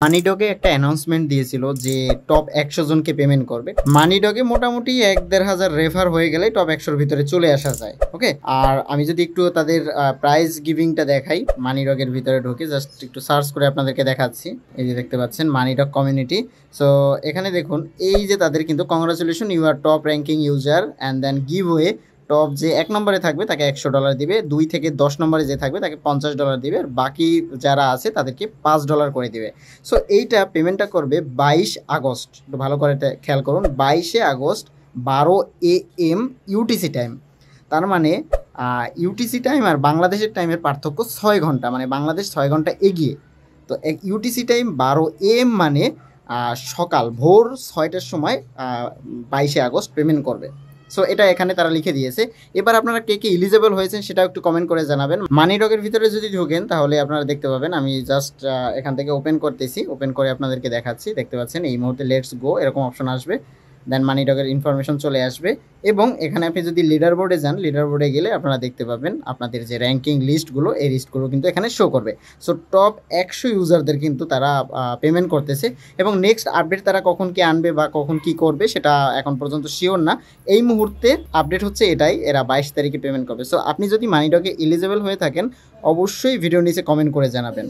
মানিডগে একটা অ্যানাউন্সমেন্ট দিয়েছিল যে টপ 100 জনকে পেমেন্ট করবে। মানিডগে মোটামুটি 1-1.5 হাজার রেফার হয়ে গেলে টপ 100-র ভিতরে চলে আসা যায়। ওকে, আর আমি যদি একটু তাদের প্রাইজ গিভিংটা দেখাই, মানিডগের ভিতরে ঢুকে জাস্ট একটু সার্চ করে আপনাদেরকে দেখাচ্ছি। এই যে দেখতে পাচ্ছেন মানিডগ কমিউনিটি। সো এখানে দেখুন এই যে তাদের কিন্তু congratulation, you are top ranking user and then give way. Top যে 1 নম্বরে থাকবে তাকে $100 দিবে, 2 থেকে 10 নম্বরে যে থাকবে তাকে $50 দিবে, আর বাকি যারা আছে তাদেরকে $5 করে দিবে। সো এইটা পেমেন্টটা করবে 22 আগস্ট। একটু ভালো করে এটা খেয়াল করুন, 22শে আগস্ট 12 AM ইউটিসি টাইম। তার মানে ইউটিসি টাইম আর বাংলাদেশের টাইমের পার্থক্য 6 ঘন্টা, মানে বাংলাদেশ 6 ঘন্টা এগিয়ে। তো ইউটিসি টাইম 12 AM মানে সকাল ভোর 6টার সময় 22শে আগস্ট পেমেন্ট করবে। সো এটা এখানে তারা লিখে দিয়েছে। এবার আপনারা কে কে এলিজেবল হয়েছেন সেটাও একটু কমেন্ট করে জানাবেন। মানিডগের ভিতরে যদি ঢোকেন তাহলে আপনারা দেখতে পাবেন, আমি জাস্ট এখান থেকে ওপেন করতেছি, ওপেন করে আপনাদেরকে দেখাচ্ছি। দেখতে পাচ্ছেন এই মুহূর্তে লেটস গো এরকম অপশন আসবে, দেন মানিডগের ইনফরমেশন চলে আসবে এবং এখানে আপনি যদি লিডার বোর্ডে যান, লিডার বোর্ডে গেলে আপনারা দেখতে পাবেন আপনাদের যে র্যাঙ্কিং লিস্টগুলো, এই লিস্টগুলো কিন্তু এখানে শো করবে। সো টপ 100 ইউজারদের কিন্তু তারা পেমেন্ট করতেছে এবং নেক্সট আপডেট তারা কখন কি আনবে বা কখন কি করবে সেটা এখন পর্যন্ত শিওর না। এই মুহূর্তে আপডেট হচ্ছে এটাই, এরা 22 তারিখে পেমেন্ট করবে। সো আপনি যদি মানিডগে এলিজেবল হয়ে থাকেন অবশ্যই ভিডিও নিচে কমেন্ট করে জানাবেন।